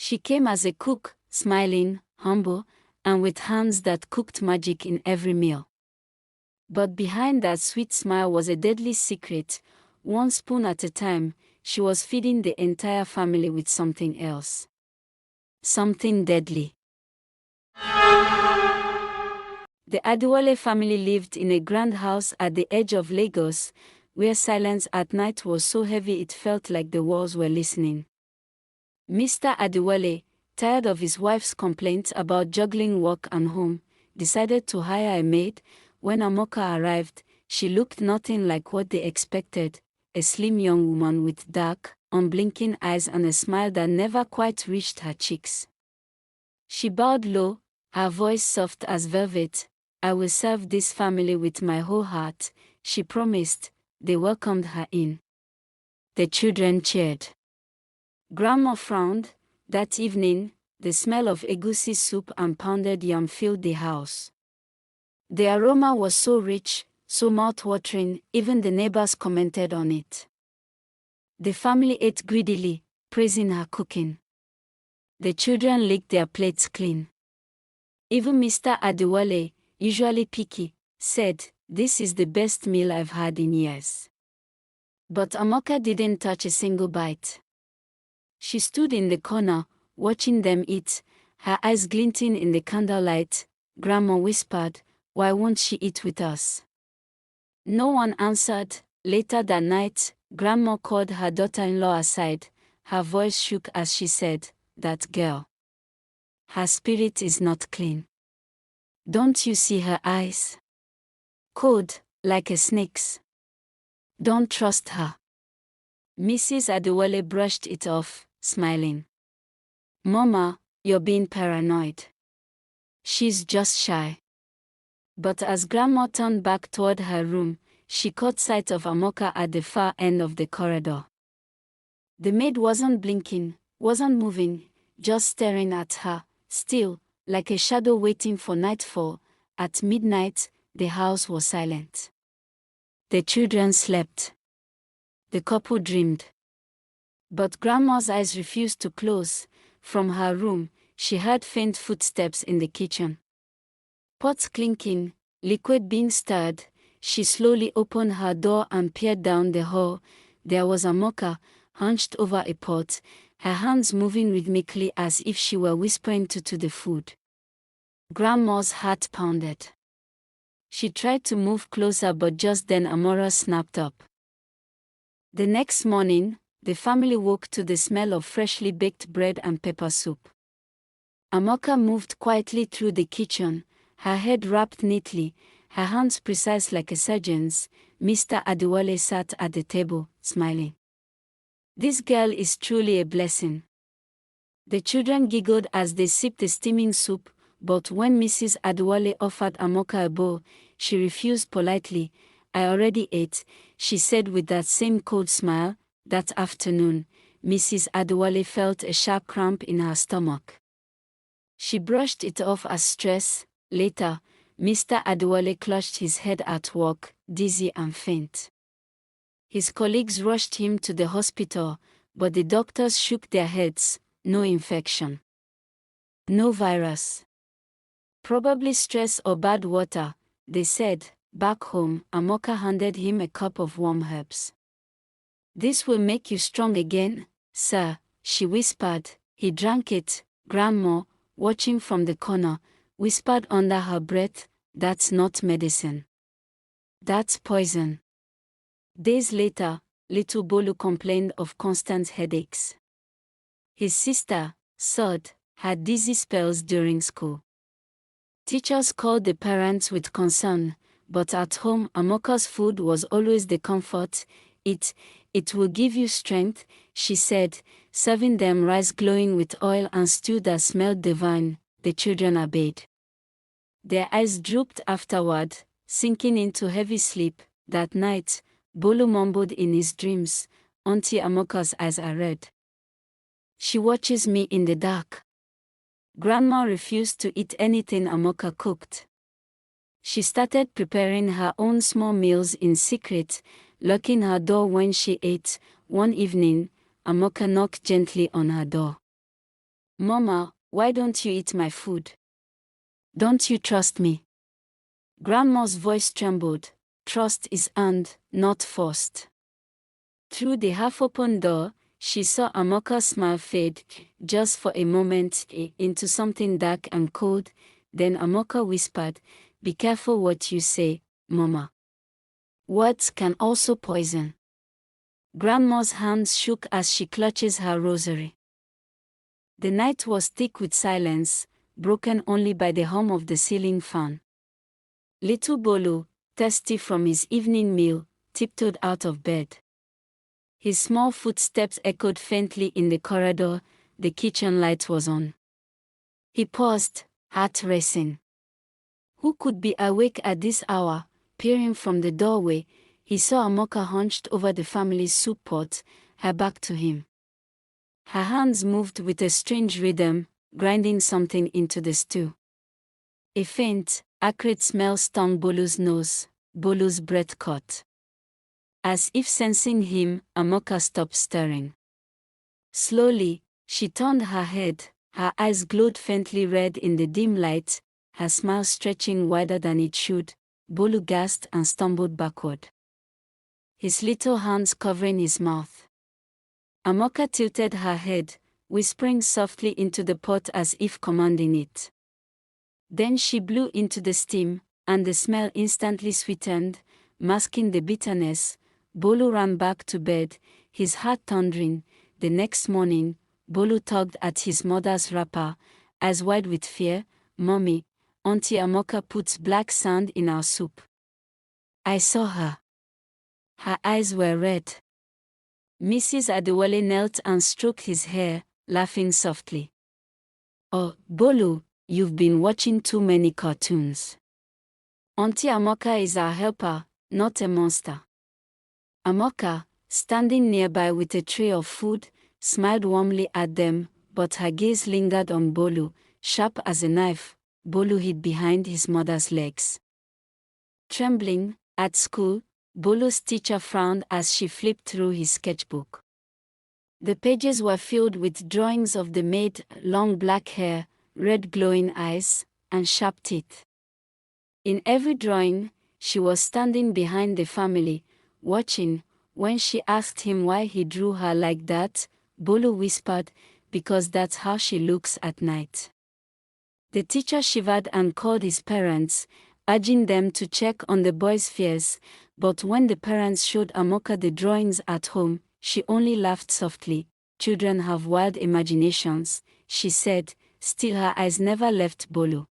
She came as a cook, smiling, humble, and with hands that cooked magic in every meal. But behind that sweet smile was a deadly secret. One spoon at a time, she was feeding the entire family with something else. Something deadly. The Adewale family lived in a grand house at the edge of Lagos, where silence at night was so heavy it felt like the walls were listening. Mr. Adewale, tired of his wife's complaints about juggling work and home, decided to hire a maid. When Amoka arrived, she looked nothing like what they expected, a slim young woman with dark, unblinking eyes and a smile that never quite reached her cheeks. She bowed low, her voice soft as velvet. "I will serve this family with my whole heart," she promised. They welcomed her in. The children cheered. Grandma frowned. That evening, the smell of egusi soup and pounded yam filled the house. The aroma was so rich, so mouth-watering, even the neighbors commented on it. The family ate greedily, praising her cooking. The children licked their plates clean. Even Mr. Adewale, usually picky, said, "This is the best meal I've had in years." But Amoka didn't touch a single bite. She stood in the corner, watching them eat, her eyes glinting in the candlelight. Grandma whispered, "Why won't she eat with us?" No one answered. Later that night, Grandma called her daughter-in-law aside. Her voice shook as she said, "That girl. Her spirit is not clean. Don't you see her eyes? Cold, like a snake's. Don't trust her." Mrs. Adewale brushed it off, smiling. "Mama, you're being paranoid. She's just shy." But as Grandma turned back toward her room, she caught sight of Amoka at the far end of the corridor. The maid wasn't blinking, wasn't moving, just staring at her, still, like a shadow waiting for nightfall. At midnight, the house was silent. The children slept. The couple dreamed. But Grandma's eyes refused to close. From her room, she heard faint footsteps in the kitchen. Pots clinking, liquid being stirred. She slowly opened her door and peered down the hall. There was Amoka, hunched over a pot, her hands moving rhythmically as if she were whispering to the food. Grandma's heart pounded. She tried to move closer, but just then Amora snapped up. The next morning, the family woke to the smell of freshly baked bread and pepper soup. Amoka moved quietly through the kitchen, her head wrapped neatly, her hands precise like a surgeon's. Mr. Adewale sat at the table, smiling. "This girl is truly a blessing." The children giggled as they sipped the steaming soup, but when Mrs. Adewale offered Amoka a bowl, she refused politely. "I already ate," she said with that same cold smile. That afternoon, Mrs. Adewale felt a sharp cramp in her stomach. She brushed it off as stress. Later, Mr. Adewale clutched his head at work, dizzy and faint. His colleagues rushed him to the hospital, but the doctors shook their heads. No infection. No virus. Probably stress or bad water, they said. Back home, Amoka handed him a cup of warm herbs. "This will make you strong again, sir," she whispered. He drank it. Grandma, watching from the corner, whispered under her breath, "That's not medicine. That's poison." Days later, little Bolu complained of constant headaches. His sister, Sod, had dizzy spells during school. Teachers called the parents with concern, but at home Amoka's food was always the comfort. It will give you strength," she said, serving them rice glowing with oil and stew that smelled divine. The children obeyed. Their eyes drooped afterward, sinking into heavy sleep. That night, Bolu mumbled in his dreams, "Auntie Amoka's eyes are red. She watches me in the dark." Grandma refused to eat anything Amoka cooked. She started preparing her own small meals in secret, locking her door when she ate. One evening, Amoka knocked gently on her door. Mama, why don't you eat my food? Don't you trust me? Grandma's voice trembled. Trust is earned, not forced. Through the half-open door, she saw Amoka's smile fade, just for a moment, into something dark and cold. Then Amoka whispered, "Be careful what you say, Mama. Words can also poison." Grandma's hands shook as she clutches her rosary. The night was thick with silence, broken only by the hum of the ceiling fan. Little Bolu, thirsty from his evening meal, tiptoed out of bed. His small footsteps echoed faintly in the corridor. The kitchen light was on. He paused, heart racing. Who could be awake at this hour? Peering from the doorway, he saw Amoka hunched over the family's soup pot, her back to him. Her hands moved with a strange rhythm, grinding something into the stew. A faint, acrid smell stung Bolu's nose. Bolu's breath caught. As if sensing him, Amoka stopped stirring. Slowly, she turned her head. Her eyes glowed faintly red in the dim light, her smile stretching wider than it should. Bolu gasped and stumbled backward, his little hands covering his mouth. Amoka tilted her head, whispering softly into the pot as if commanding it. Then she blew into the steam, and the smell instantly sweetened, masking the bitterness. Bolu ran back to bed, his heart thundering. The next morning, Bolu tugged at his mother's wrapper, eyes wide with fear. "Mommy, Auntie Amoka puts black sand in our soup." "I saw her." Her eyes were red. Mrs. Adewale knelt and stroked his hair, laughing softly. "Oh, Bolu, you've been watching too many cartoons. Auntie Amoka is our helper, not a monster." Amoka, standing nearby with a tray of food, smiled warmly at them, but her gaze lingered on Bolu, sharp as a knife. Bolu hid behind his mother's legs. Trembling, at school, Bolu's teacher frowned as she flipped through his sketchbook. The pages were filled with drawings of the maid, long black hair, red glowing eyes, and sharp teeth. In every drawing, she was standing behind the family, watching. When she asked him why he drew her like that, Bolu whispered, "Because that's how she looks at night." The teacher shivered and called his parents, urging them to check on the boy's fears, but when the parents showed Amoka the drawings at home, she only laughed softly. "Children have wild imaginations," she said, still her eyes never left Bolu.